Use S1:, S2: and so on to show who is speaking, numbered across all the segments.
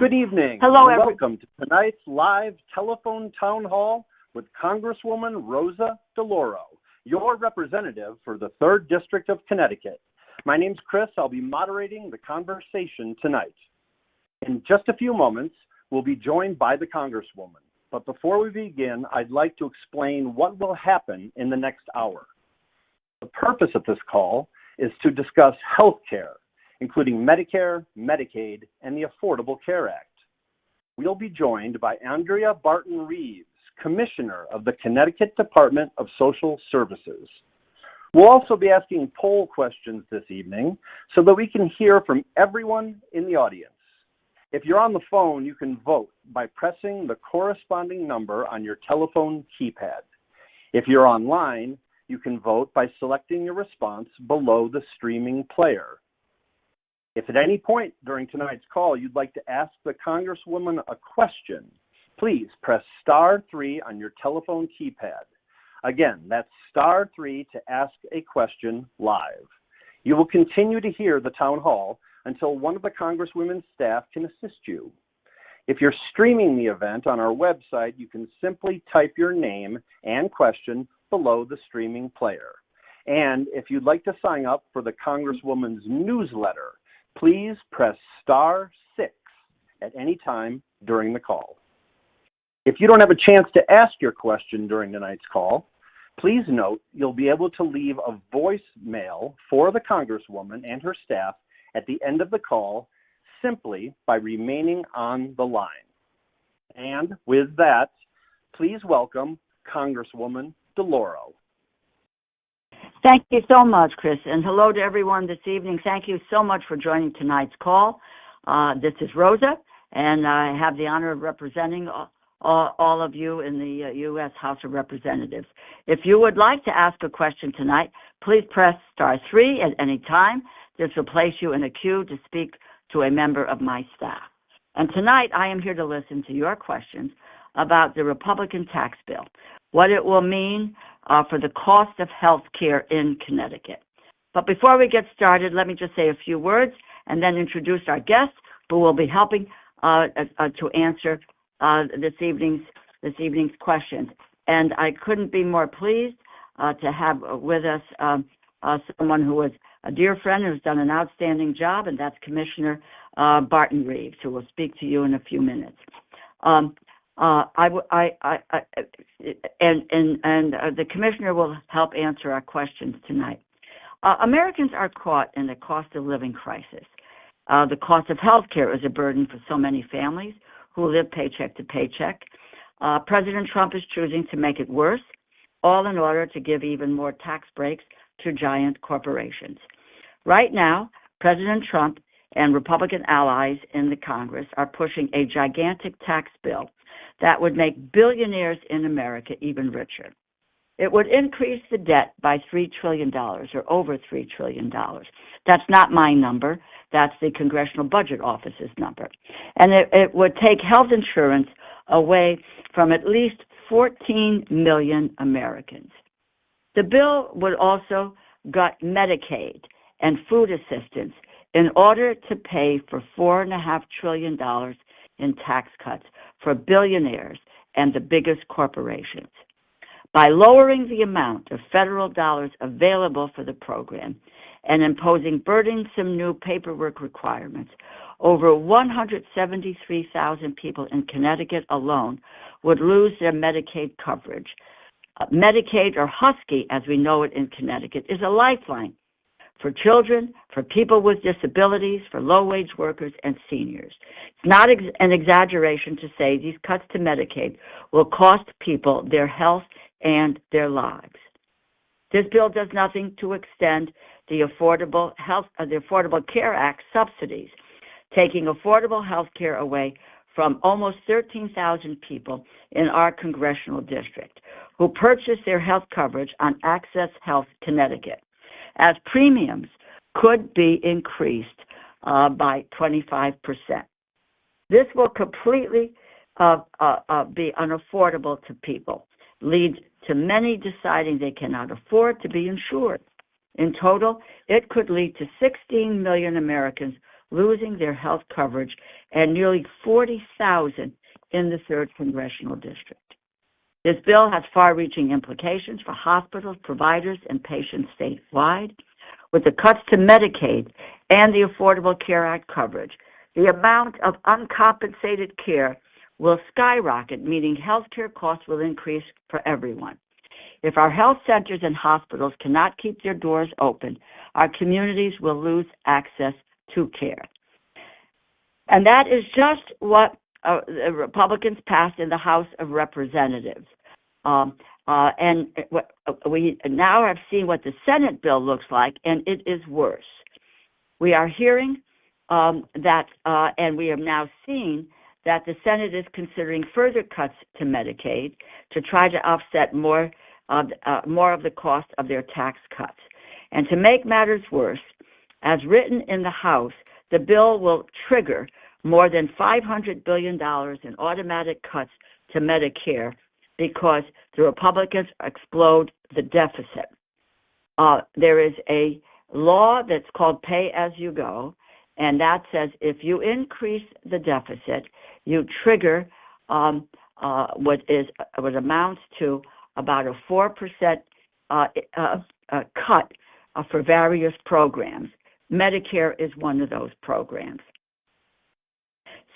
S1: Good evening,
S2: Hello,
S1: and welcome to tonight's live telephone town hall with Congresswoman Rosa DeLauro, your representative for the 3rd District of Connecticut. My name's Chris. I'll be moderating the conversation tonight. In just a few moments, we'll be joined by the Congresswoman. But before we begin, I'd like to explain what will happen in the next hour. The purpose of this call is to discuss health care, including Medicare, Medicaid, and the Affordable Care Act. We'll be joined by Andrea Barton-Reeves, Commissioner of the Connecticut Department of Social Services. We'll also be asking poll questions this evening so that we can hear from everyone in the audience. If you're on the phone, you can vote by pressing the corresponding number on your telephone keypad. If you're online, you can vote by selecting your response below the streaming player. If at any point during tonight's call you'd like to ask the Congresswoman a question, please press *3 on your telephone keypad. Again, that's *3 to ask a question live. You will continue to hear the town hall until one of the Congresswomen's staff can assist you. If you're streaming the event on our website, you can simply type your name and question below the streaming player. And if you'd like to sign up for the Congresswoman's newsletter, please press *6 at any time during the call. If you don't have a chance to ask your question during tonight's call, please note you'll be able to leave a voicemail for the Congresswoman and her staff at the end of the call simply by remaining on the line. And with that, please welcome Congresswoman DeLauro.
S2: Thank you so much, Chris, and hello to everyone this evening. Thank you so much for joining tonight's call. This is Rosa, and I have the honor of representing all of you in the U.S. House of Representatives. If you would like to ask a question tonight, please press *3 at any time. This will place you in a queue to speak to a member of my staff. And tonight, I am here to listen to your questions about the Republican tax bill, what it will mean for the cost of health care in Connecticut. But before we get started, let me just say a few words and then introduce our guests who will be helping to answer this evening's questions. And I couldn't be more pleased to have with us someone who is a dear friend who's done an outstanding job, and that's Commissioner Barton-Reeves, who will speak to you in a few minutes. The commissioner will help answer our questions tonight. Americans are caught in the cost of living crisis. The cost of health care is a burden for so many families who live paycheck to paycheck. President Trump is choosing to make it worse, all in order to give even more tax breaks to giant corporations. Right now, President Trump and Republican allies in the Congress are pushing a gigantic tax bill that would make billionaires in America even richer. It would increase the debt by $3 trillion, or over $3 trillion. That's not my number. That's the Congressional Budget Office's number. And it would take health insurance away from at least 14 million Americans. The bill would also gut Medicaid and food assistance in order to pay for $4.5 trillion in tax cuts for billionaires and the biggest corporations. By lowering the amount of federal dollars available for the program and imposing burdensome new paperwork requirements, over 173,000 people in Connecticut alone would lose their Medicaid coverage. Medicaid, or Husky as we know it in Connecticut, is a lifeline for children, for people with disabilities, for low-wage workers, and seniors. It's not an exaggeration to say these cuts to Medicaid will cost people their health and their lives. This bill does nothing to extend the Affordable Care Act subsidies, taking affordable health care away from almost 13,000 people in our congressional district who purchase their health coverage on Access Health Connecticut, as premiums could be increased by 25%. This will completely be unaffordable to people, lead to many deciding they cannot afford to be insured. In total, it could lead to 16 million Americans losing their health coverage and nearly 40,000 in the 3rd Congressional District. This bill has far-reaching implications for hospitals, providers, and patients statewide. With the cuts to Medicaid and the Affordable Care Act coverage, the amount of uncompensated care will skyrocket, meaning health care costs will increase for everyone. If our health centers and hospitals cannot keep their doors open, our communities will lose access to care. And that is just what the Republicans passed in the House of Representatives. And we now have seen what the Senate bill looks like, and it is worse. We are hearing that, and we have now seen that the Senate is considering further cuts to Medicaid to try to offset more of the cost of their tax cuts. And to make matters worse, as written in the House, the bill will trigger more than $500 billion in automatic cuts to Medicare because the Republicans explode the deficit. There is a law that's called Pay As You Go, and that says if you increase the deficit, you trigger what amounts to about a 4% cut for various programs. Medicare is one of those programs.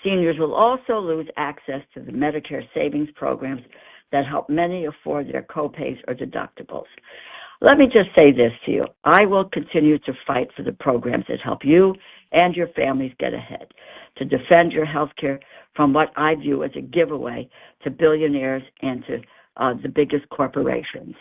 S2: Seniors will also lose access to the Medicare savings programs that help many afford their copays or deductibles. Let me just say this to you. I will continue to fight for the programs that help you and your families get ahead, to defend your health care from what I view as a giveaway to billionaires and to the biggest corporations.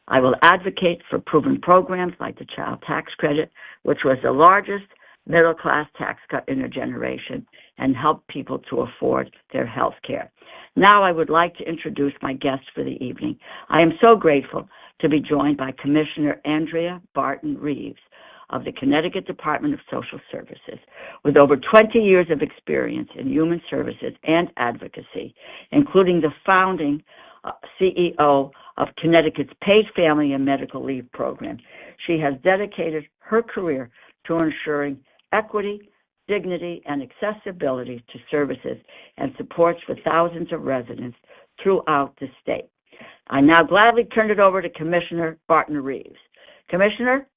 S2: I will advocate for proven programs like the child tax credit, which was the largest middle-class tax cut in a generation, and help people to afford their health care. Now I would like to introduce my guest for the evening. I am so grateful to be joined by Commissioner Andrea Barton Reeves of the Connecticut Department of Social Services. With over 20 years of experience in human services and advocacy, including the founding CEO of Connecticut's Paid Family and Medical Leave Program, she has dedicated her career to ensuring equity, dignity, and accessibility to services and supports for thousands of residents throughout the state. I now gladly turn it over to Commissioner Barton Reeves. Commissioner?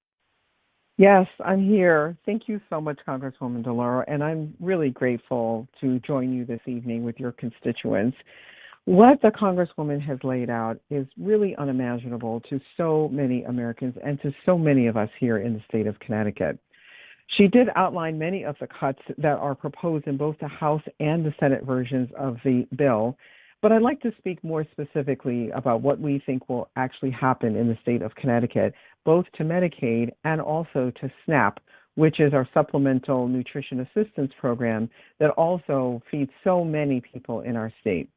S3: Yes, I'm here. Thank you so much, Congresswoman DeLauro, and I'm really grateful to join you this evening with your constituents. What the Congresswoman has laid out is really unimaginable to so many Americans and to so many of us here in the state of Connecticut. She did outline many of the cuts that are proposed in both the House and the Senate versions of the bill, but I'd like to speak more specifically about what we think will actually happen in the state of Connecticut, both to Medicaid and also to SNAP, which is our Supplemental Nutrition Assistance Program that also feeds so many people in our state.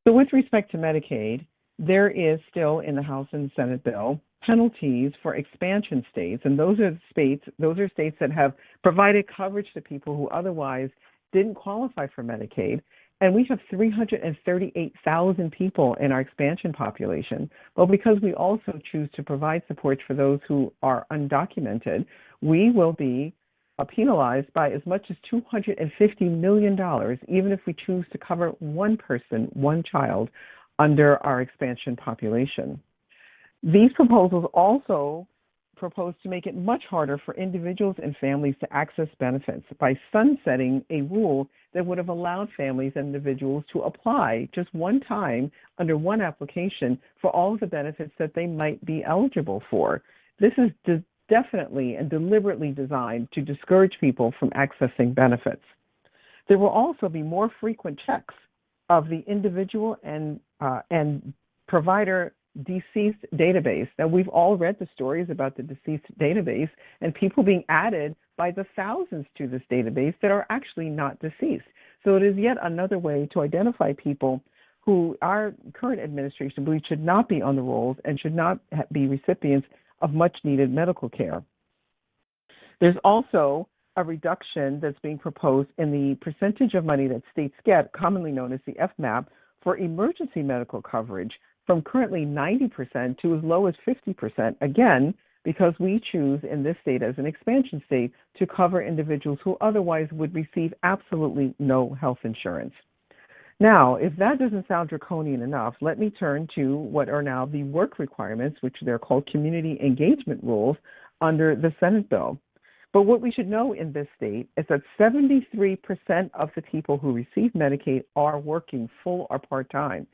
S3: So with respect to Medicaid, there is still in the House and Senate bill penalties for expansion states, and those are states that have provided coverage to people who otherwise didn't qualify for Medicaid. And we have 338,000 people in our expansion population. Well, because we also choose to provide support for those who are undocumented, we will be penalized by as much as $250 million, even if we choose to cover one person, one child, under our expansion population. These proposals also propose to make it much harder for individuals and families to access benefits by sunsetting a rule that would have allowed families and individuals to apply just one time under one application for all of the benefits that they might be eligible for. This is definitely and deliberately designed to discourage people from accessing benefits. There will also be more frequent checks of the individual and provider deceased database. Now, we've all read the stories about the deceased database and people being added by the thousands to this database that are actually not deceased. So it is yet another way to identify people who our current administration believes should not be on the rolls and should not be recipients of much-needed medical care. There's also a reduction that's being proposed in the percentage of money that states get, commonly known as the FMAP, for emergency medical coverage from currently 90% to as low as 50%, again, because we choose in this state as an expansion state to cover individuals who otherwise would receive absolutely no health insurance. Now, if that doesn't sound draconian enough, let me turn to what are now the work requirements, which they're called community engagement rules under the Senate bill. But what we should know in this state is that 73% of the people who receive Medicaid are working full or part-time.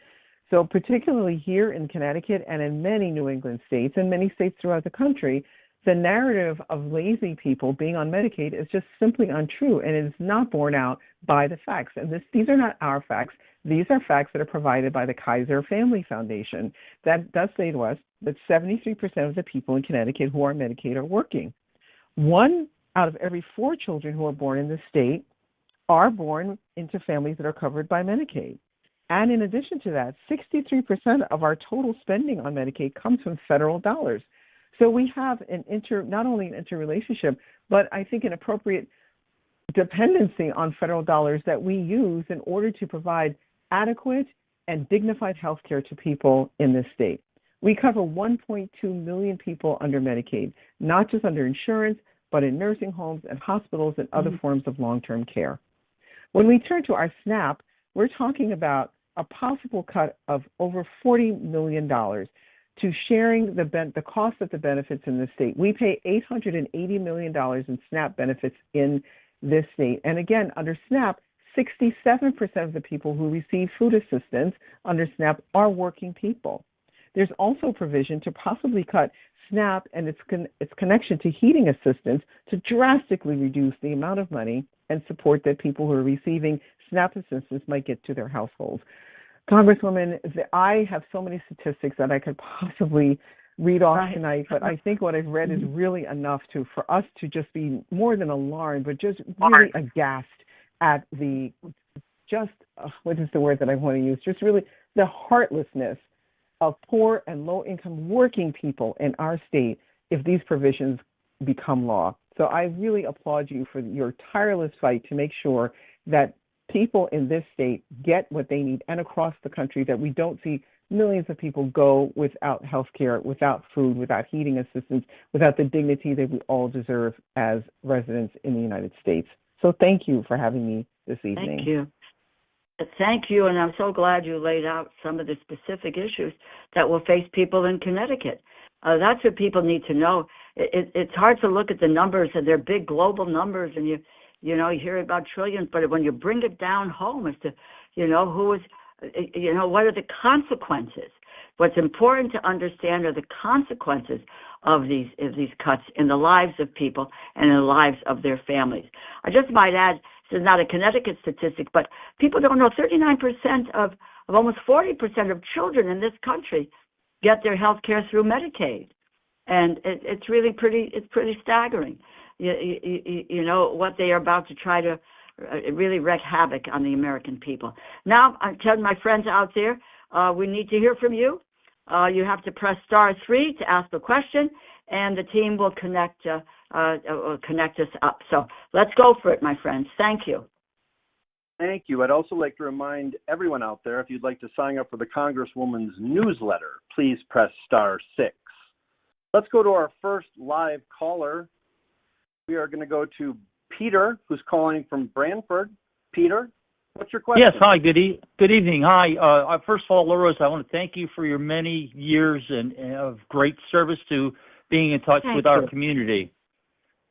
S3: So particularly here in Connecticut and in many New England states and many states throughout the country, the narrative of lazy people being on Medicaid is just simply untrue, and it is not borne out by the facts. And these are not our facts. These are facts that are provided by the Kaiser Family Foundation that does say to us that 73% of the people in Connecticut who are Medicaid are working. 1 out of every 4 children who are born in the state are born into families that are covered by Medicaid. And in addition to that, 63% of our total spending on Medicaid comes from federal dollars. So we have not only an interrelationship, but I think an appropriate dependency on federal dollars that we use in order to provide adequate and dignified health care to people in this state. We cover 1.2 million people under Medicaid, not just under insurance, but in nursing homes and hospitals and other forms of long-term care. When we turn to our SNAP, we're talking about a possible cut of over $40 million to sharing the cost of the benefits in the state. We pay $880 million in SNAP benefits in this state. And again, under SNAP, 67% of the people who receive food assistance under SNAP are working people. There's also provision to possibly cut SNAP and its connection to heating assistance to drastically reduce the amount of money and support that people who are receiving SNAP assistance might get to their households. Congresswoman, I have so many statistics that I could possibly read off tonight, but I think what I've read is really enough for us to just be more than alarmed, but just really aghast at what is the word that I want to use? Just really the heartlessness of poor and low-income working people in our state if these provisions become law. So I really applaud you for your tireless fight to make sure that people in this state get what they need, and across the country, that we don't see millions of people go without health care, without food, without heating assistance, without the dignity that we all deserve as residents in the United States. So thank you for having me this evening.
S2: Thank you. Thank you, and I'm so glad you laid out some of the specific issues that will face people in Connecticut. That's what people need to know. It's hard to look at the numbers, and they're big global numbers, and you hear about trillions, but when you bring it down home as to, what are the consequences? What's important to understand are the consequences of these cuts in the lives of people and in the lives of their families. I just might add, this is not a Connecticut statistic, but people don't know 39% of almost 40% of children in this country get their health care through Medicaid. And it's really pretty staggering. You know what they are about to try to really wreak havoc on the American people. Now, I'm telling my friends out there, we need to hear from you. You have to press *3 to ask a question, and the team will connect us up. So let's go for it, my friends. Thank you.
S1: Thank you. I'd also like to remind everyone out there, if you'd like to sign up for the Congresswoman's newsletter, please press *6. Let's go to our first live caller. We are going to go to Peter, who's calling from Branford. Peter, what's your question?
S4: Yes, hi, good evening. Hi. First of all, Lourdes, I want to thank you for your many years of great service to being in touch with our community.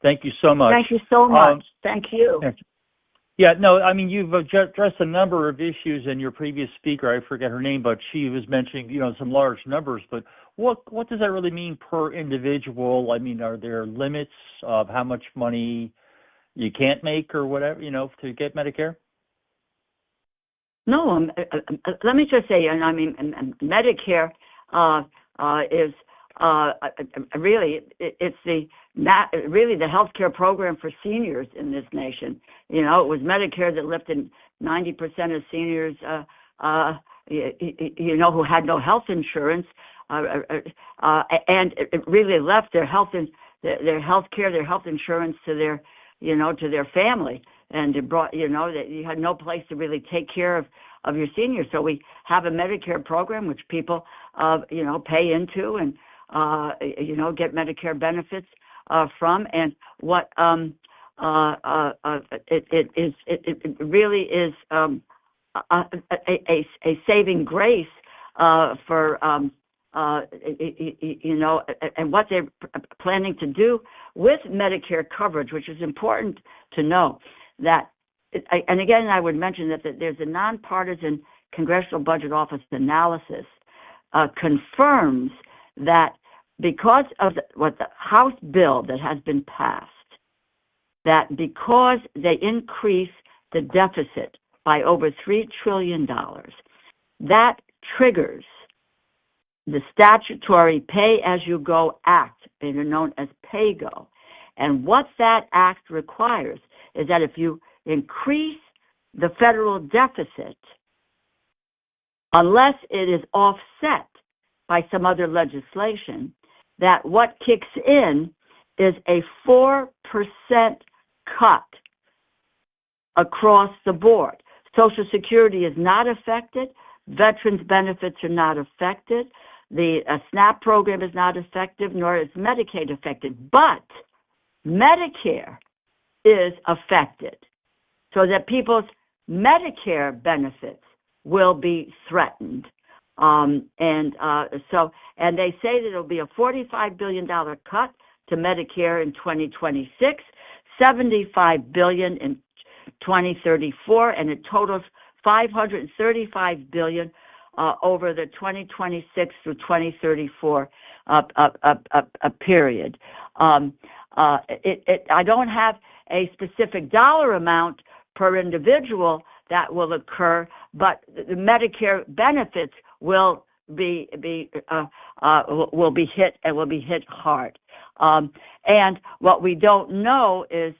S4: Thank you so much.
S2: Thank you so much. Thank you.
S4: Yeah, no, I mean, you've addressed a number of issues, and your previous speaker, I forget her name, but she was mentioning, some large numbers, but what does that really mean per individual? I mean, are there limits of how much money you can't make or whatever, to get Medicare?
S2: No, let me just say, and I mean, Medicare is really, it's the health care program for seniors in this nation. It was Medicare that lifted 90% of seniors, who had no health insurance, and it really left their health care, their health insurance to their, to their family, and it brought, that you had no place to really take care of your seniors. So we have a Medicare program which people, pay into, and get Medicare benefits from, and what it really is a saving grace for and what they're planning to do with Medicare coverage, which is important to know. That, and again, I would mention that there's a nonpartisan Congressional Budget Office analysis confirms that because of what the House bill that has been passed, that because they increase the deficit by over $3 trillion, that triggers the statutory Pay-As-You-Go Act, known as PAYGO. And what that act requires is that if you increase the federal deficit, unless it is offset by some other legislation, that what kicks in is a 4% cut across the board. Social Security is not affected. Veterans benefits are not affected. The SNAP program is not effective, nor is Medicaid affected. But Medicare is affected, so that people's Medicare benefits will be threatened. And they say that it'll be a $45 billion cut to Medicare in 2026, $75 billion in 2034, and it totals $535 billion over the 2026 through 2034 period. I don't have a specific dollar amount per individual that will occur, but the Medicare benefits will be hit and will be hit hard. And what we don't know is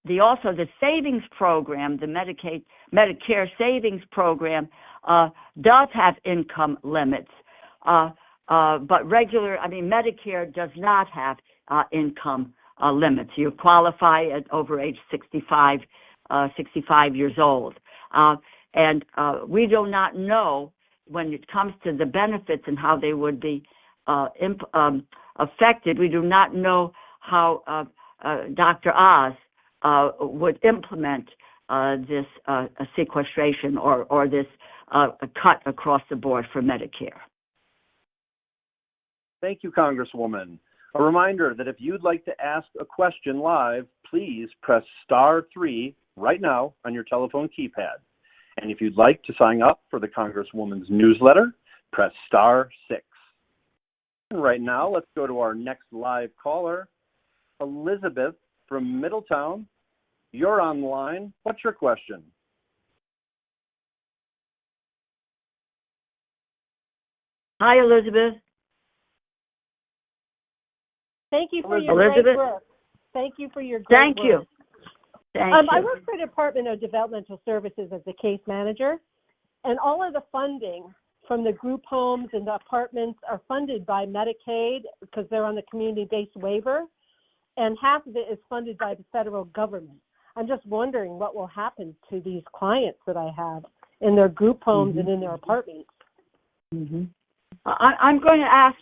S2: the savings program, the Medicare savings program, does have income limits, but Medicare does not have income limits. You qualify at over age 65 years old. And we do not know, when it comes to the benefits and how they would be affected, we do not know how Dr. Oz would implement this sequestration or this cut across the board for Medicare.
S1: Thank you, Congresswoman. A reminder that if you'd like to ask a question live, please press *3 right now on your telephone keypad. And if you'd like to sign up for the Congresswoman's newsletter, press *6. And right now, let's go to our next live caller, Elizabeth from Middletown. You're on the line. What's your question?
S2: Hi, Elizabeth.
S5: Thank you for your
S2: Elizabeth?
S5: great work. Thank you for your great work.
S2: Thank you.
S5: I work for the Department of Developmental Services as the case manager, and all of the funding from the group homes and the apartments are funded by Medicaid because they're on the community-based waiver, and half of it is funded by the federal government. I'm just wondering what will happen to these clients that I have in their group homes and in their apartments.
S2: I'm going to ask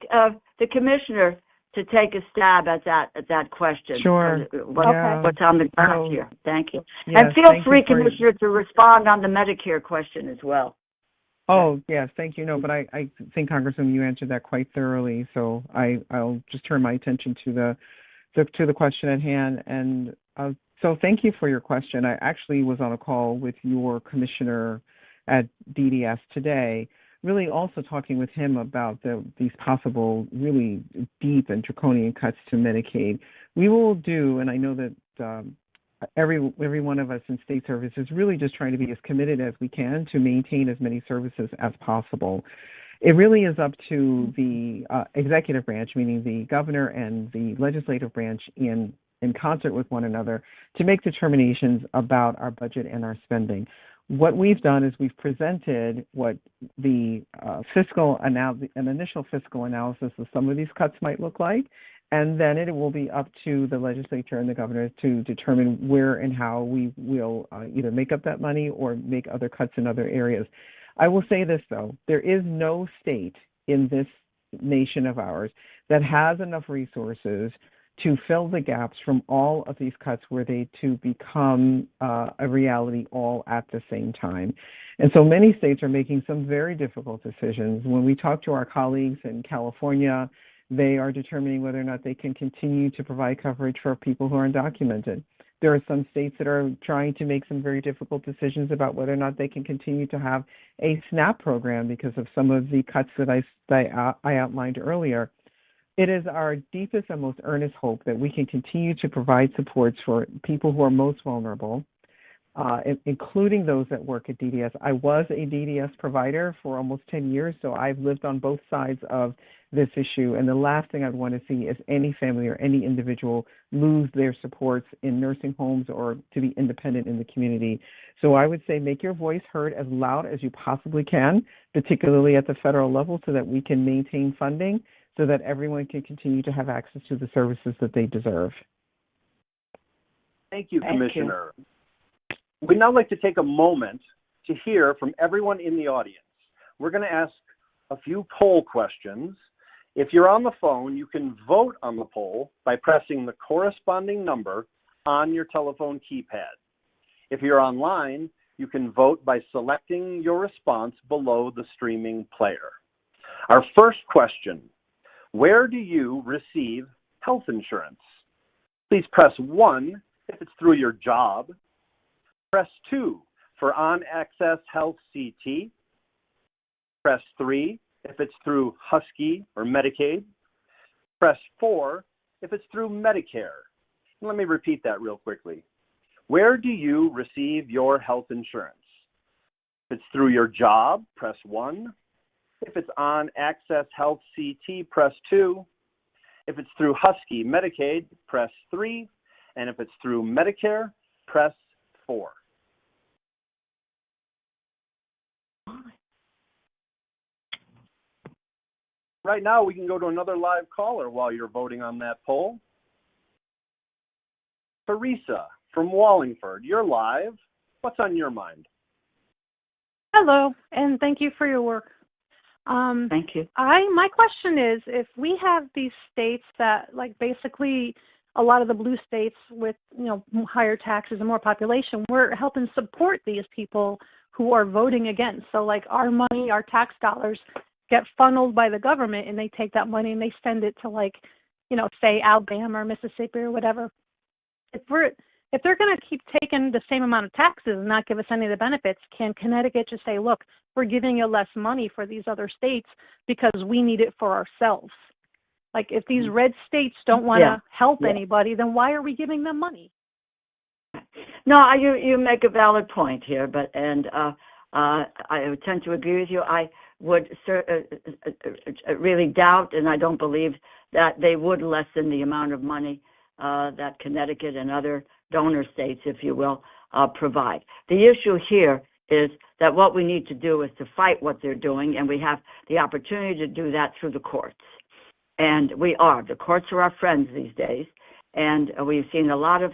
S2: the commissioner to take a stab at that question.
S3: Sure.
S2: What's on the ground here? Thank you.
S3: Yes,
S2: and feel free, Commissioner, to respond on the Medicare question as well.
S3: Oh, yes, thank you. No, but I think, Congresswoman, you answered that quite thoroughly. So I'll just turn my attention to the question at hand. And so thank you for your question. I actually was on a call with your commissioner at DDS today, really also talking with him about these possible really deep and draconian cuts to Medicaid. We will do, and I know that every one of us in state service is really just trying to be as committed as we can to maintain as many services as possible. It really is up to the executive branch, meaning the governor and the legislative branch in concert with one another, to make determinations about our budget and our spending. What we've done is we've presented what the an initial fiscal analysis of some of these cuts might look like, and then it will be up to the legislature and the governor to determine where and how we will either make up that money or make other cuts in other areas. I will say this, though. There is no state in this nation of ours that has enough resources to fill the gaps from all of these cuts were they to become a reality all at the same time. And so many states are making some very difficult decisions. When we talk to our colleagues in California, they are determining whether or not they can continue to provide coverage for people who are undocumented. There are some states that are trying to make some very difficult decisions about whether or not they can continue to have a SNAP program because of some of the cuts that I outlined earlier. It is our deepest and most earnest hope that we can continue to provide supports for people who are most vulnerable, including those that work at DDS. I was a DDS provider for almost 10 years, so I've lived on both sides of this issue. And the last thing I'd want to see is any family or any individual lose their supports in nursing homes or to be independent in the community. So I would say make your voice heard as loud as you possibly can, particularly at the federal level, so that we can maintain funding so that everyone can continue to have access to the services that they deserve.
S1: Thank you, Commissioner. We'd now like to take a moment to hear from everyone in the audience. We're going to ask a few poll questions. If you're on the phone, you can vote on the poll by pressing the corresponding number on your telephone keypad. If you're online, you can vote by selecting your response below the streaming player. Our first question: where do you receive health insurance? Please press 1 if it's through your job. Press 2 for On-Access Health CT. Press 3 if it's through Husky or Medicaid. Press 4 if it's through Medicare. Let me repeat that real quickly. Where do you receive your health insurance? If it's through your job, press 1. If it's On-Access Health CT, press 2. If it's through Husky Medicaid, press 3. And if it's through Medicare, press 4. Right now, we can go to another live caller while you're voting on that poll. Teresa from Wallingford, you're live. What's on your mind?
S6: Hello, and thank you for your work.
S2: Thank you.
S6: My question is, if we have these states that, like, basically a lot of the blue states with, higher taxes and more population, we're helping support these people who are voting against. So, like, our money, our tax dollars get funneled by the government, and they take that money and they send it to, like, say Alabama or Mississippi or whatever. If they're going to keep taking the same amount of taxes and not give us any of the benefits, can Connecticut just say, look, we're giving you less money for these other states because we need it for ourselves? Like, if these red states don't want to help anybody, then why are we giving them money?
S2: No, you make a valid point here, I tend to agree with you. I would really doubt, and I don't believe that they would lessen the amount of money that Connecticut and other donor states, if you will, provide. The issue here is that what we need to do is to fight what they're doing, and we have the opportunity to do that through the courts. And we are. The courts are our friends these days, and we've seen a lot of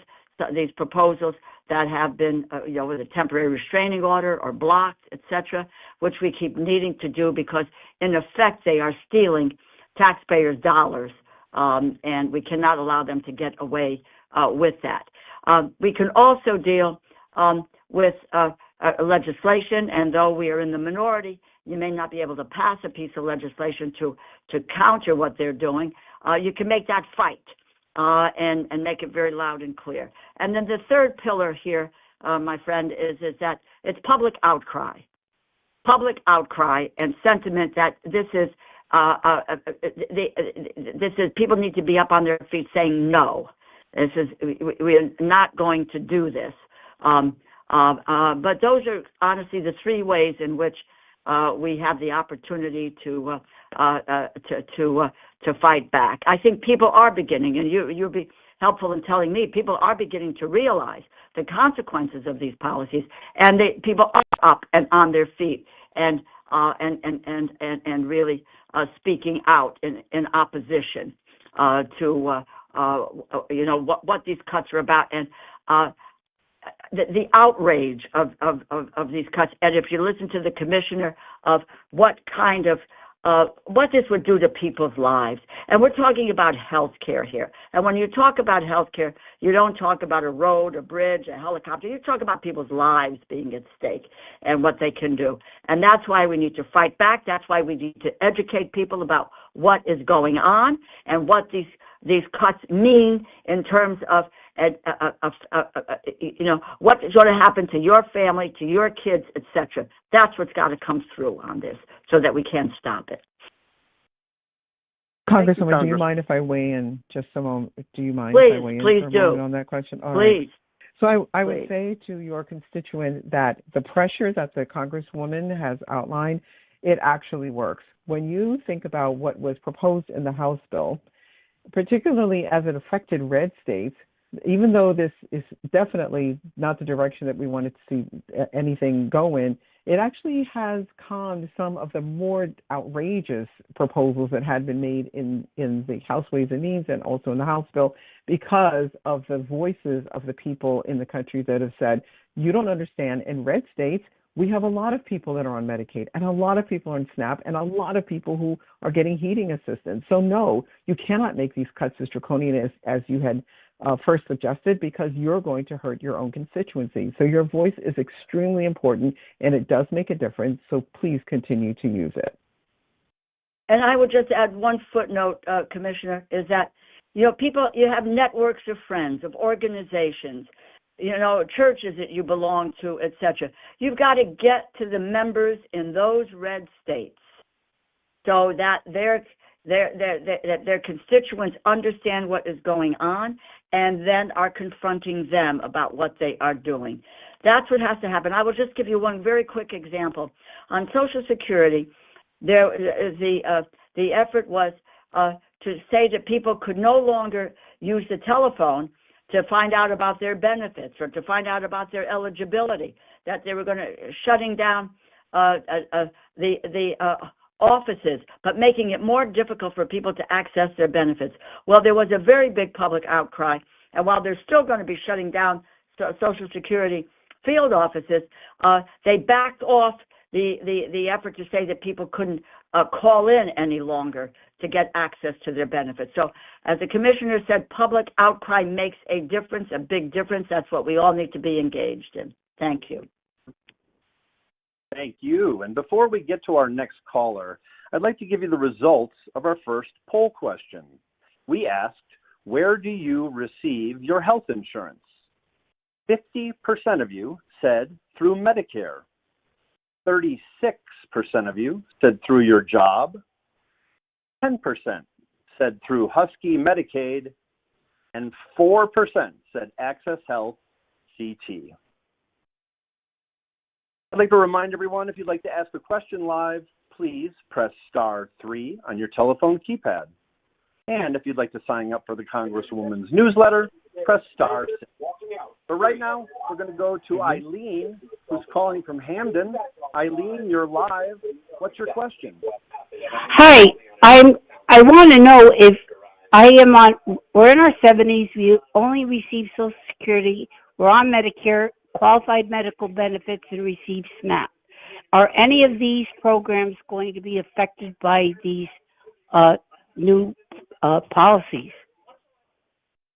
S2: these proposals that have been, with a temporary restraining order or blocked, etc., which we keep needing to do because, in effect, they are stealing taxpayers' dollars, and we cannot allow them to get away with that. We can also deal with legislation, and though we are in the minority, you may not be able to pass a piece of legislation to counter what they're doing. You can make that fight and make it very loud and clear. And then the third pillar here, my friend, is that it's public outcry and sentiment that this is people need to be up on their feet saying no. We're not going to do this. But those are honestly the three ways in which we have the opportunity to fight back. I think people are beginning, and you'll be helpful in telling me, people are beginning to realize the consequences of these policies, and people are up and on their feet and really speaking out in opposition to what these cuts are about, and the outrage of these cuts. And if you listen to the commissioner of what kind of what this would do to people's lives. And we're talking about health care here. And when you talk about health care, you don't talk about a road, a bridge, a helicopter. You talk about people's lives being at stake and what they can do. And that's why we need to fight back. That's why we need to educate people about what is going on and what these cuts mean in terms of what is going to happen to your family, to your kids, etc. That's what's got to come through on this so that we can stop it.
S3: Congresswoman, do you mind if I weigh in just a moment? Do you mind
S2: if
S3: I weigh in
S2: for
S3: a
S2: do.
S3: moment on that question? All
S2: please.
S3: Right. So I would say to your constituent that the pressure that the Congresswoman has outlined, it actually works. When you think about what was proposed in the House bill, particularly as it affected red states, even though this is definitely not the direction that we wanted to see anything go in, it actually has calmed some of the more outrageous proposals that had been made in the House Ways and Means and also in the House bill because of the voices of the people in the country that have said, you don't understand, in red states, we have a lot of people that are on Medicaid and a lot of people on SNAP and a lot of people who are getting heating assistance. So no, you cannot make these cuts as draconian as you had first suggested, because you're going to hurt your own constituency. So your voice is extremely important and it does make a difference. So please continue to use it.
S2: And I would just add one footnote, Commissioner, is that, people, you have networks of friends, of organizations, churches that you belong to, etc. You've got to get to the members in those red states so that their constituents understand what is going on and then are confronting them about what they are doing. That's what has to happen. I will just give you one very quick example. On Social Security, the effort was to say that people could no longer use the telephone to find out about their benefits or to find out about their eligibility, that they were going to shutting down the offices, but making it more difficult for people to access their benefits. Well, there was a very big public outcry, and while they're still going to be shutting down Social Security field offices, they backed off the effort to say that people couldn't call in any longer to get access to their benefits. So as the commissioner said, public outcry makes a difference, a big difference. That's what we all need to be engaged in. Thank you.
S1: Thank you. And before we get to our next caller, I'd like to give you the results of our first poll question. We asked, where do you receive your health insurance? 50% of you said through Medicare. 36% of you said through your job. 10% said through Husky Medicaid. And 4% said Access Health CT. I'd like to remind everyone, if you'd like to ask a question live, please press *3 on your telephone keypad. And if you'd like to sign up for the Congresswoman's newsletter, press *6. But right now, we're going to go to Eileen, who's calling from Hamden. Eileen, you're live. What's your question?
S7: Hi, I want to know if we're in our 70s, we only receive Social Security, we're on Medicare, qualified medical benefits, and receive SNAP. Are any of these programs going to be affected by these new policies?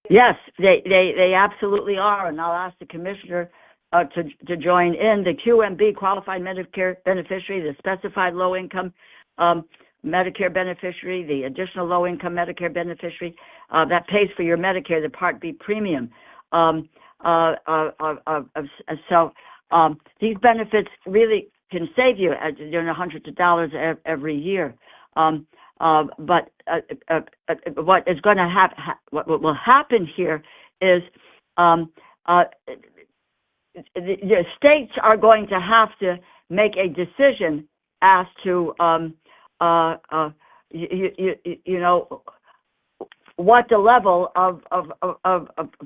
S2: Yes, they absolutely are, and I'll ask the commissioner to join in. The QMB, qualified Medicare beneficiary, the specified low-income Medicare beneficiary, the additional low-income Medicare beneficiary, that pays for your Medicare, the Part B premium. So these benefits really can save you hundreds of dollars every year. But what is going to what will happen here is the states are going to have to make a decision as to what the level of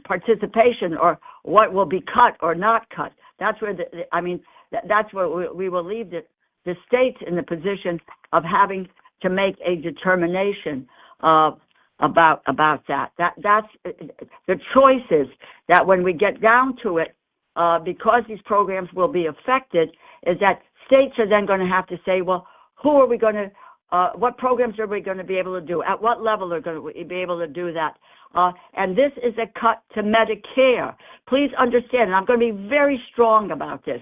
S2: participation or what will be cut or not cut. That's where that's where we will leave the states in the position of having to make a determination about that. That's the choices that when we get down to it, because these programs will be affected, is that states are then going to have to say, well, who are we going to what programs are we going to be able to do? At what level are going to be able to do that? And this is a cut to Medicare. Please understand, and I'm going to be very strong about this.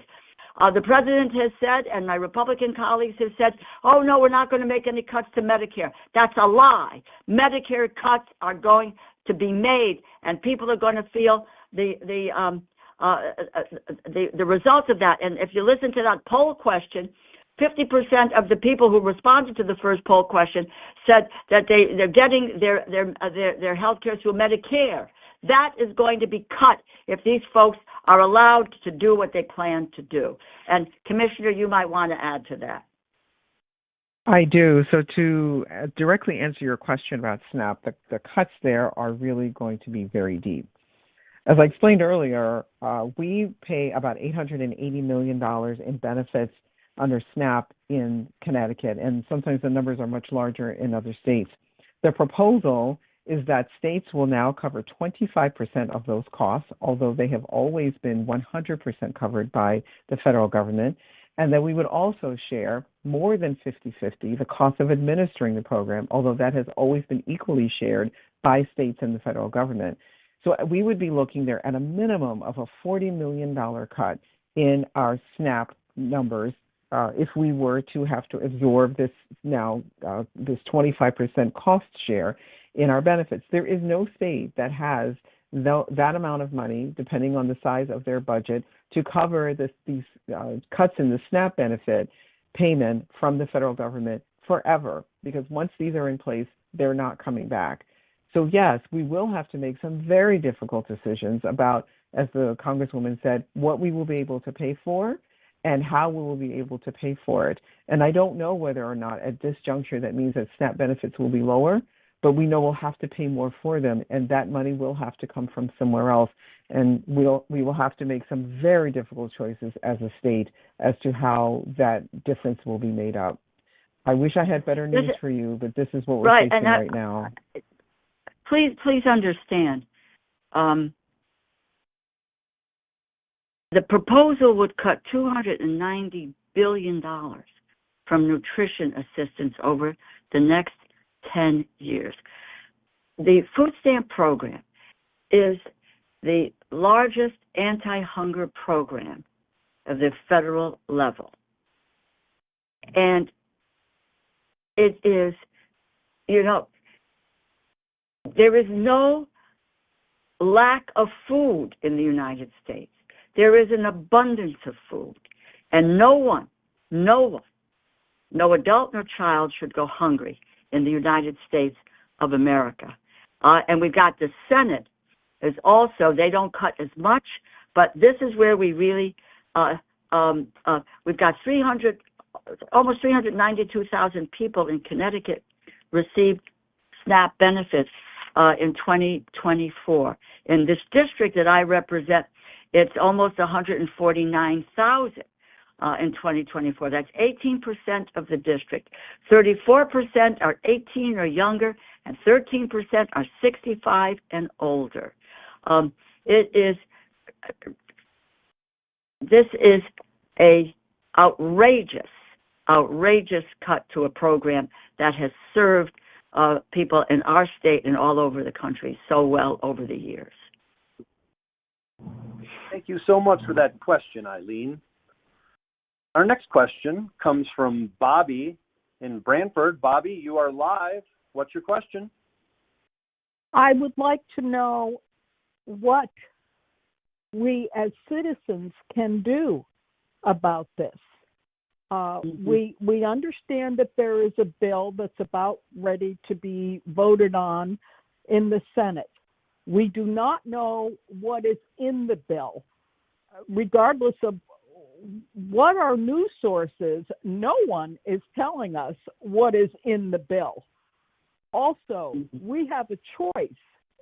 S2: The president has said, and my Republican colleagues have said, oh, no, we're not going to make any cuts to Medicare. That's a lie. Medicare cuts are going to be made, and people are going to feel the results of that. And if you listen to that poll question, 50% of the people who responded to the first poll question said that they're getting their health care through Medicare. That is going to be cut if these folks are allowed to do what they plan to do. And Commissioner, you might want to add to that.
S3: I do. So to directly answer your question about SNAP, the cuts there are really going to be very deep. As I explained earlier, we pay about $880 million in benefits under SNAP in Connecticut, and sometimes the numbers are much larger in other states. The proposal is that states will now cover 25% of those costs, although they have always been 100% covered by the federal government, and that we would also share more than 50-50 the cost of administering the program, although that has always been equally shared by states and the federal government. So we would be looking there at a minimum of a $40 million cut in our SNAP numbers if we were to have to absorb this now, this 25% cost share in our benefits. There is no state that has that amount of money, depending on the size of their budget, to cover these cuts in the SNAP benefit payment from the federal government forever, because once these are in place, they're not coming back. So yes, we will have to make some very difficult decisions about, as the Congresswoman said, what we will be able to pay for and how we will be able to pay for it. And I don't know whether or not at this juncture that means that SNAP benefits will be lower, but we know we'll have to pay more for them, and that money will have to come from somewhere else. And we will have to make some very difficult choices as a state as to how that difference will be made up. I wish I had better news for you, but this is what we're facing right now.
S2: Please understand. The proposal would cut $290 billion from nutrition assistance over the next 10 years. The food stamp program is the largest anti-hunger program of the federal level. And it is, there is no lack of food in the United States. There is an abundance of food, and no adult nor child should go hungry in the United States of America. And we've got the Senate is also, they don't cut as much, but this is where we really, we've got almost 392,000 people in Connecticut received SNAP benefits in 2024. In this district that I represent, it's almost 149,000 in 2024. That's 18% of the district. 34% are 18 or younger, and 13% are 65 and older. This is a outrageous cut to a program that has served people in our state and all over the country so well over the years.
S1: Thank you so much for that question, Eileen. Our next question comes from Bobby in Brantford. Bobby, you are live. What's your question?
S8: I would like to know what we as citizens can do about this. We understand that there is a bill that's about ready to be voted on in the Senate. We do not know what is in the bill. Regardless of what our news sources, no one is telling us what is in the bill. Also, we have a choice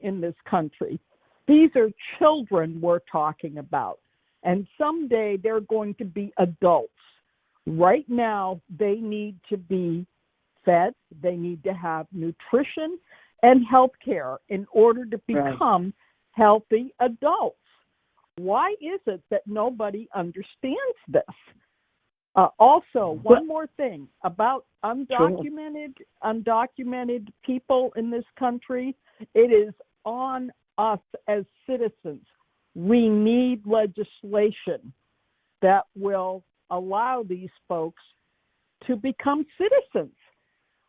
S8: in this country. These are children we're talking about, and someday they're going to be adults. Right now, they need to be fed, they need to have nutrition and health care in order to become healthy adults. Why is it that nobody understands this? Also, one more thing about undocumented people in this country. It is on us as citizens. We need legislation that will allow these folks to become citizens.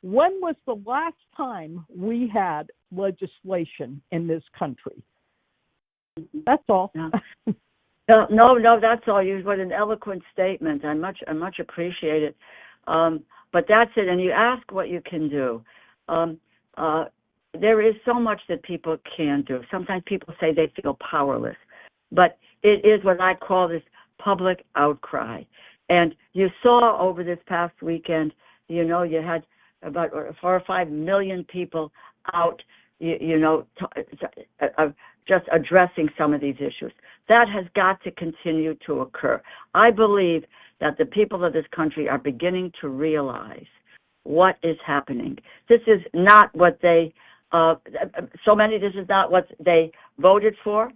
S8: When was the last time we had legislation in this country? That's all.
S2: Yeah. No, that's all. What an eloquent statement. I much appreciate it. But that's it. And you ask what you can do. There is so much that people can do. Sometimes people say they feel powerless, but it is what I call this public outcry. And you saw over this past weekend, you had about 4 or 5 million people out, just addressing some of these issues. That has got to continue to occur. I believe that the people of this country are beginning to realize what is happening. This is not what this is not what they voted for.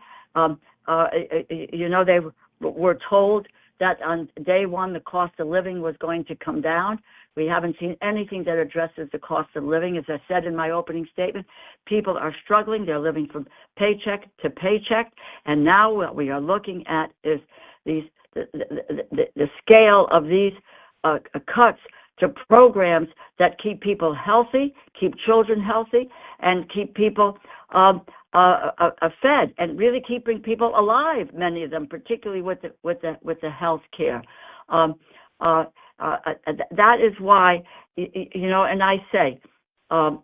S2: They were told that on day one the cost of living was going to come down. We haven't seen anything that addresses the cost of living. As I said in my opening statement, people are struggling. They're living from paycheck to paycheck. And now what we are looking at is the scale of these cuts to programs that keep people healthy, keep children healthy, and keep people fed, and really keeping people alive. Many of them, particularly with the health care. That is why, and I say, I'm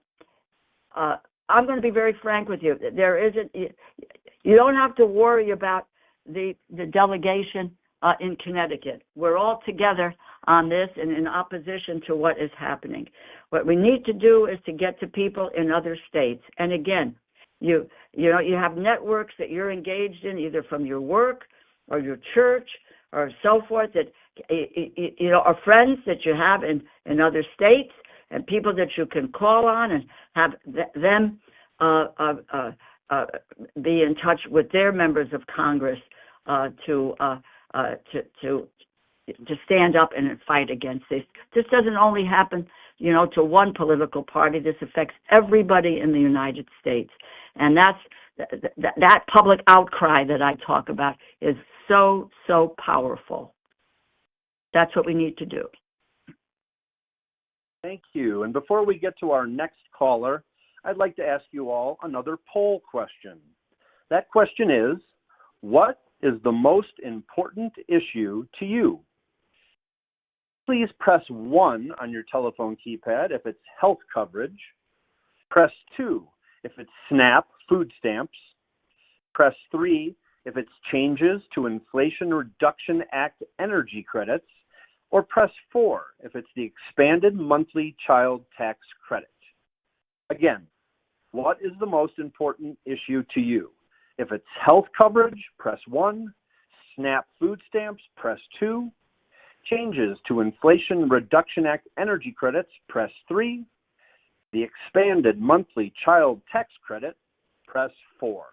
S2: going to be very frank with you. You don't have to worry about the delegation in Connecticut. We're all together on this and in opposition to what is happening. What we need to do is to get to people in other states. And again, you have networks that you're engaged in, either from your work or your church or so forth, that are friends that you have in other states, and people that you can call on and have them be in touch with their members of Congress to stand up and fight against this. This doesn't only happen, to one political party. This affects everybody in the United States, and that public outcry that I talk about is so powerful. That's what we need to do.
S1: Thank you. And before we get to our next caller, I'd like to ask you all another poll question. That question is, what is the most important issue to you? Please press 1 on your telephone keypad if it's health coverage. Press 2 if it's SNAP food stamps. Press 3 if it's changes to Inflation Reduction Act energy credits. Or press 4 if it's the expanded monthly child tax credit. Again, what is the most important issue to you? If it's health coverage, press 1. SNAP food stamps, press 2. Changes to Inflation Reduction Act energy credits, press 3. The expanded monthly child tax credit, press 4.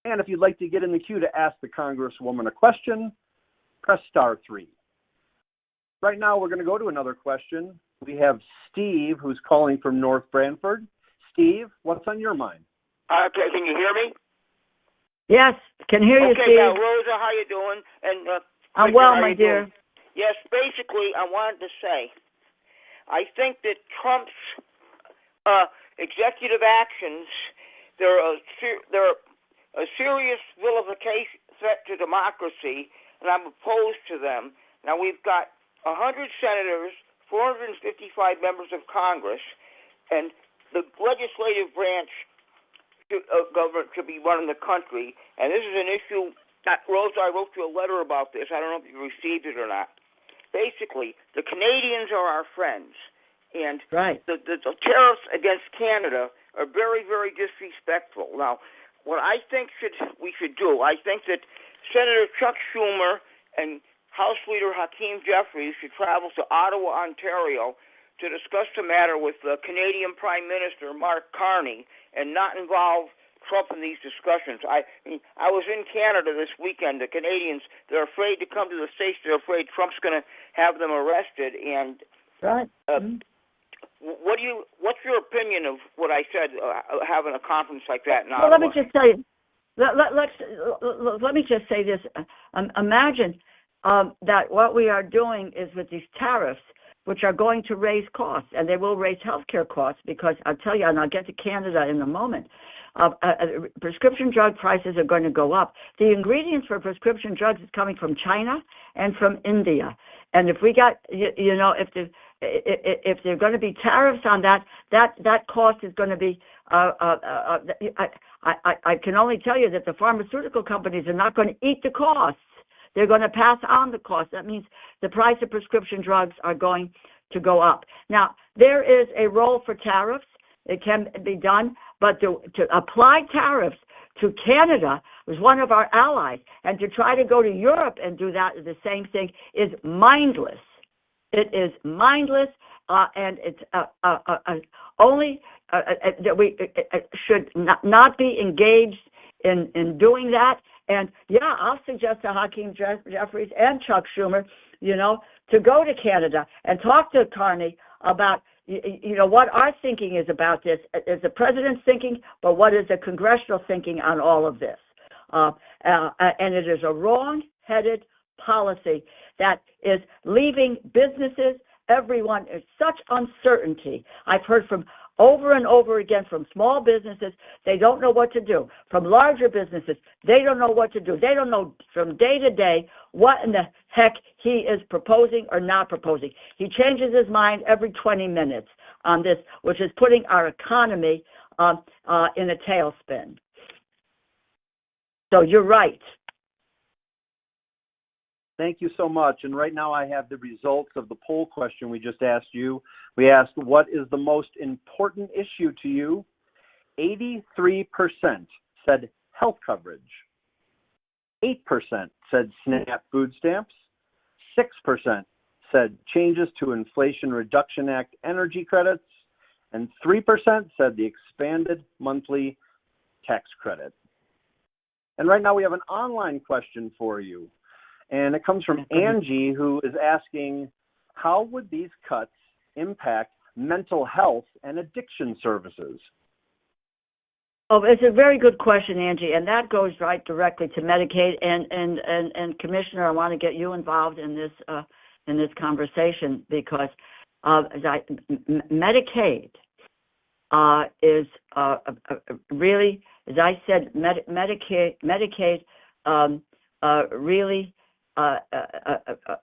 S1: And if you'd like to get in the queue to ask the Congresswoman a question, press star 3. Right now, we're going to go to another question. We have Steve, who's calling from North Branford. Steve, what's on your mind?
S9: Okay, can you hear me?
S2: Yes, can hear you, Steve.
S9: Okay, Rosa, how you doing? And
S2: I'm well, my dear.
S9: Yes, basically, I wanted to say, I think that Trump's executive actions, they're a serious vilification threat to democracy, and I'm opposed to them. Now, we've got 100 senators, 455 members of Congress, and the legislative branch of government should be running the country. And this is an issue that, Rosa, I wrote you a letter about this. I don't know if you received it or not. Basically, the Canadians are our friends, and
S2: right.
S9: the tariffs against Canada are very, very disrespectful. Now, what I think we should do, I think that Senator Chuck Schumer and House Leader Hakeem Jeffries should travel to Ottawa, Ontario, to discuss the matter with the Canadian Prime Minister, Mark Carney, and not involve Trump in these discussions. I mean, I was in Canada this weekend. The Canadians, they're afraid to come to the States. They're afraid Trump's going to have them arrested. And
S2: right.
S9: What's your opinion of what I said, having a conference like that in
S2: Ottawa? Well, let me just tell you. Let me just say this. Imagine that what we are doing is with these tariffs, which are going to raise costs, and they will raise healthcare costs, because I'll tell you, and I'll get to Canada in a moment, prescription drug prices are going to go up. The ingredients for prescription drugs is coming from China and from India. And if we got, if there are going to be tariffs on that cost is going to be, I can only tell you that the pharmaceutical companies are not going to eat the costs. They're going to pass on the cost. That means the price of prescription drugs are going to go up. Now, there is a role for tariffs. It can be done, but to apply tariffs to Canada, who's one of our allies, and to try to go to Europe and do that, the same thing, is mindless. It is mindless, and it's only that we should not be engaged in doing that. And yeah, I'll suggest to Hakeem Jeffries and Chuck Schumer, to go to Canada and talk to Carney about, what our thinking is about this. Is the president's thinking, but what is the congressional thinking on all of this? And it is a wrong-headed policy that is leaving businesses, everyone, in such uncertainty. I've heard from over and over again from small businesses, they don't know what to do. From larger businesses, they don't know what to do. They don't know from day to day what in the heck he is proposing or not proposing. He changes his mind every 20 minutes on this, which is putting our economy in a tailspin. So you're right.
S1: Thank you so much. And right now I have the results of the poll question we just asked you. We asked, what is the most important issue to you? 83% said health coverage. 8% said SNAP food stamps. 6% said changes to Inflation Reduction Act energy credits. And 3% said the expanded monthly tax credit. And right now we have an online question for you. And it comes from Angie, who is asking, how would these cuts impact mental health and addiction services?
S2: Oh, it's a very good question, Angie, and that goes right directly to Medicaid. And Commissioner, I want to get you involved in this conversation, because Medicaid is really, as I said, Medicaid really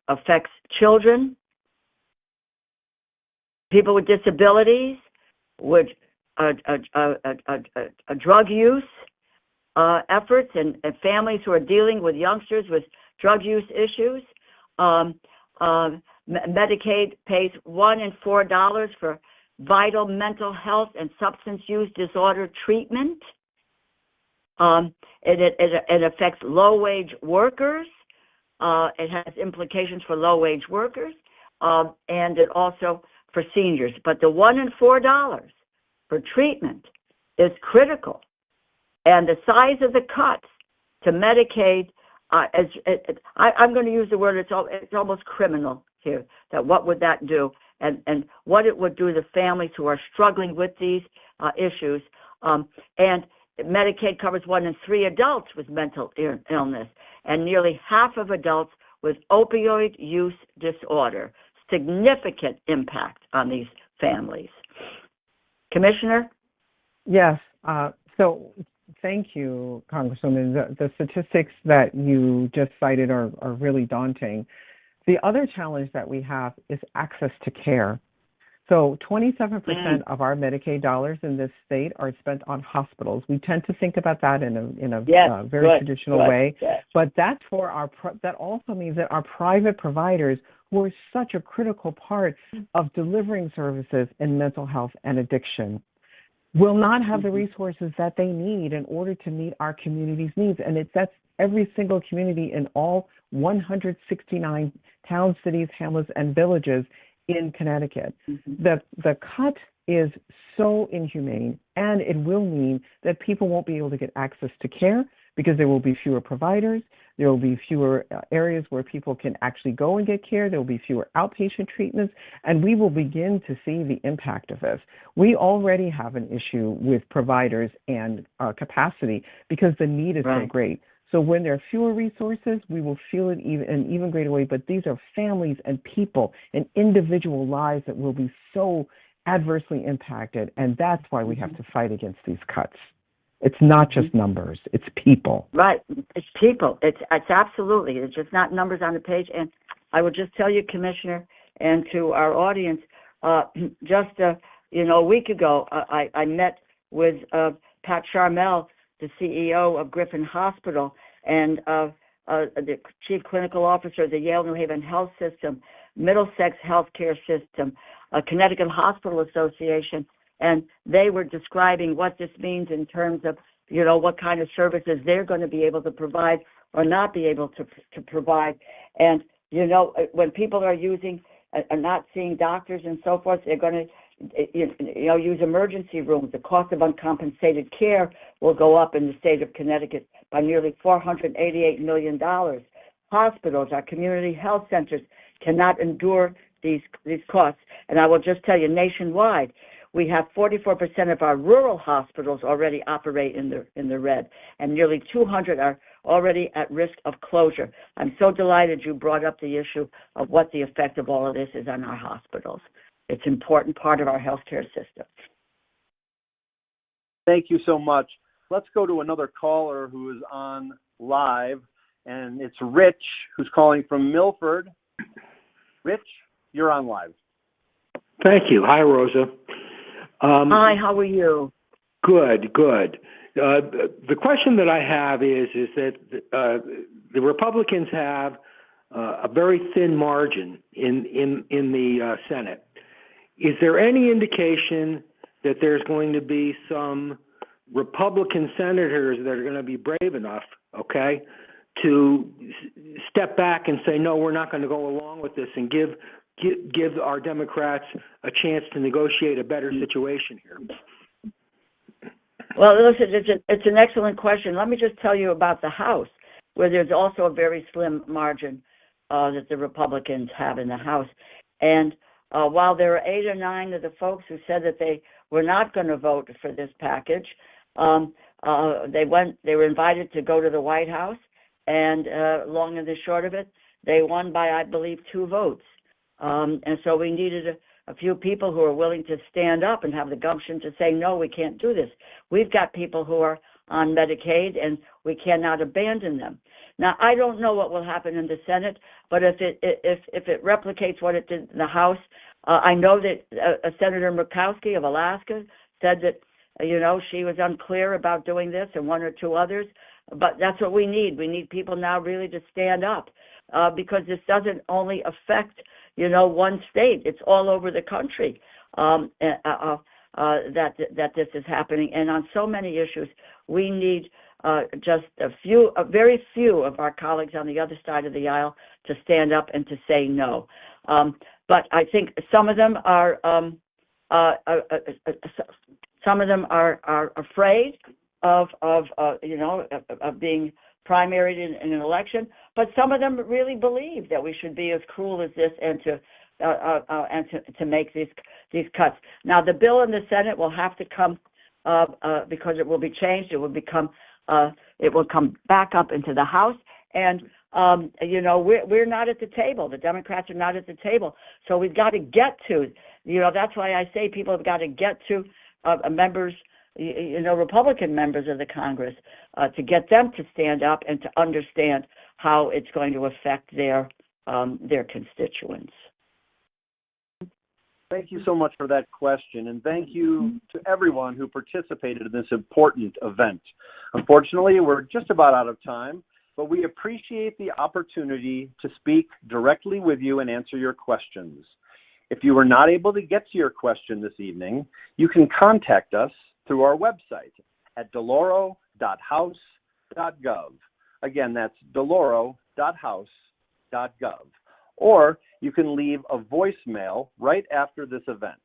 S2: affects children, people with disabilities, with drug use efforts, and families who are dealing with youngsters with drug use issues. Medicaid pays $1 in $4 for vital mental health and substance use disorder treatment. It affects low-wage workers. It has implications for low-wage workers, and it also for seniors. But the $1 in $4 for treatment is critical, and the size of the cuts to Medicaid, I'm going to use the word, it's almost criminal here. That what would that do, and what it would do to families who are struggling with these issues, and Medicaid covers 1 in 3 adults with mental illness, and nearly half of adults with opioid use disorder. Significant impact on these families. Commissioner?
S3: Yes. So thank you, Congresswoman. The statistics that you just cited are really daunting. The other challenge that we have is access to care. So 27% of our Medicaid dollars in this state are spent on hospitals. We tend to think about that in a very traditional way, but that's for that also means that our private providers, who are such a critical part of delivering services in mental health and addiction, will not have the resources that they need in order to meet our community's needs. And that's every single community in all 169 towns, cities, hamlets, and villages in Connecticut. The cut is so inhumane, and it will mean that people won't be able to get access to care because there will be fewer providers, there will be fewer areas where people can actually go and get care, there will be fewer outpatient treatments, and we will begin to see the impact of this. We already have an issue with providers and capacity because the need is so great. So when there are fewer resources, we will feel it in an even greater way, but these are families and people and individual lives that will be so adversely impacted, and that's why we have to fight against these cuts. It's not just numbers, it's people.
S2: Right, it's people. It's absolutely, it's just not numbers on the page. And I would just tell you, Commissioner, and to our audience, just a week ago, I met with Pat Charmel, the CEO of Griffin Hospital, and the Chief Clinical Officer of the Yale New Haven Health System, Middlesex Healthcare System, Connecticut Hospital Association, and they were describing what this means in terms of, what kind of services they're going to be able to provide or not be able to provide. And, when people are not seeing doctors and so forth, they're going to use emergency rooms. The cost of uncompensated care will go up in the state of Connecticut by nearly $488 million. Hospitals, our community health centers cannot endure these costs. And I will just tell you, nationwide, we have 44% of our rural hospitals already operate in the red, and nearly 200 are already at risk of closure. I'm so delighted you brought up the issue of what the effect of all of this is on our hospitals. It's an important part of our healthcare system.
S1: Thank you so much. Let's go to another caller who is on live, and it's Rich, who's calling from Milford. Rich, you're on live.
S10: Thank you. Hi, Rosa.
S2: Hi, how are you?
S10: Good. The question that I have is that the Republicans have a very thin margin in the Senate. Is there any indication that there's going to be some Republican senators that are going to be brave enough, to step back and say, no, we're not going to go along with this, and give our Democrats a chance to negotiate a better situation here?
S2: Well, listen, it's an excellent question. Let me just tell you about the House, where there's also a very slim margin that the Republicans have in the House. And while there are 8 or 9 of the folks who said that they were not going to vote for this package, they were invited to go to the White House, and long and the short of it, they won by, I believe, 2 votes. And so we needed a few people who are willing to stand up and have the gumption to say, no, we can't do this. We've got people who are on Medicaid, and we cannot abandon them. Now, I don't know what will happen in the Senate, but if it replicates what it did in the House, I know that Senator Murkowski of Alaska said that, she was unclear about doing this, and 1 or 2 others. But that's what we need. We need people now really to stand up because this doesn't only affect, one state. It's all over the country that this is happening. And on so many issues, we need just a very few of our colleagues on the other side of the aisle to stand up and to say no. But I think some of them are afraid of being primaried in an election, but some of them really believe that we should be as cruel as this and to make these cuts. Now, the bill in the Senate will have to come because it will be changed. It will come back up into the House, and we're not at the table. The Democrats are not at the table, so we've got to get to. That's why I say people have got to get to members. Republican members of the Congress, to get them to stand up and to understand how it's going to affect their constituents.
S1: Thank you so much for that question, and thank you to everyone who participated in this important event. Unfortunately, we're just about out of time, but we appreciate the opportunity to speak directly with you and answer your questions. If you were not able to get to your question this evening, you can contact us through our website at deloro.house.gov. Again, that's deloro.house.gov. Or you can leave a voicemail right after this event.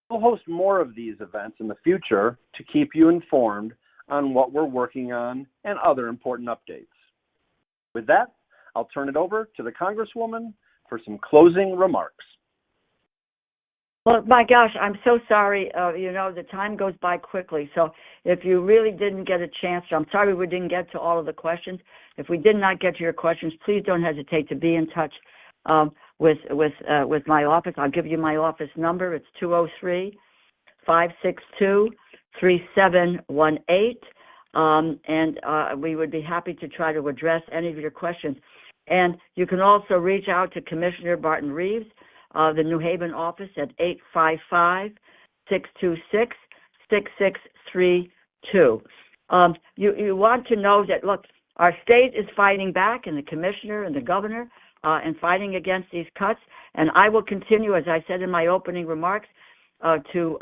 S1: We'll host more of these events in the future to keep you informed on what we're working on and other important updates. With that, I'll turn it over to the Congresswoman for some closing remarks.
S2: Well, my gosh, I'm so sorry. The time goes by quickly. So if you really didn't get a chance, I'm sorry we didn't get to all of the questions. If we did not get to your questions, please don't hesitate to be in touch with my office. I'll give you my office number. It's 203-562-3718. And we would be happy to try to address any of your questions. And you can also reach out to Commissioner Barton Reeves, the New Haven office at 855-626-6632. You want to know that, look, our state is fighting back, and the commissioner and the governor, and fighting against these cuts. And I will continue, as I said in my opening remarks, to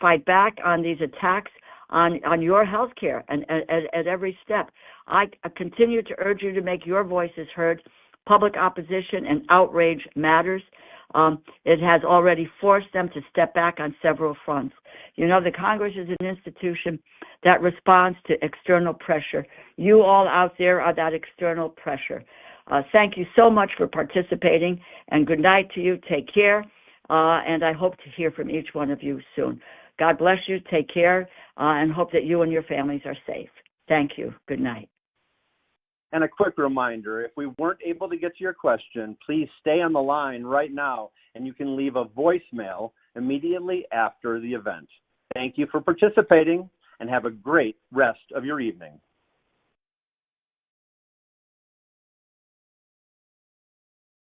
S2: fight back on these attacks on your health care and at every step. I continue to urge you to make your voices heard. Public opposition and outrage matters. It has already forced them to step back on several fronts. The Congress is an institution that responds to external pressure. You all out there are that external pressure. Thank you so much for participating, and good night to you. Take care, and I hope to hear from each one of you soon. God bless you. Take care, and hope that you and your families are safe. Thank you. Good night.
S1: And a quick reminder, if we weren't able to get to your question, please stay on the line right now, and you can leave a voicemail immediately after the event. Thank you for participating, and have a great rest of your evening.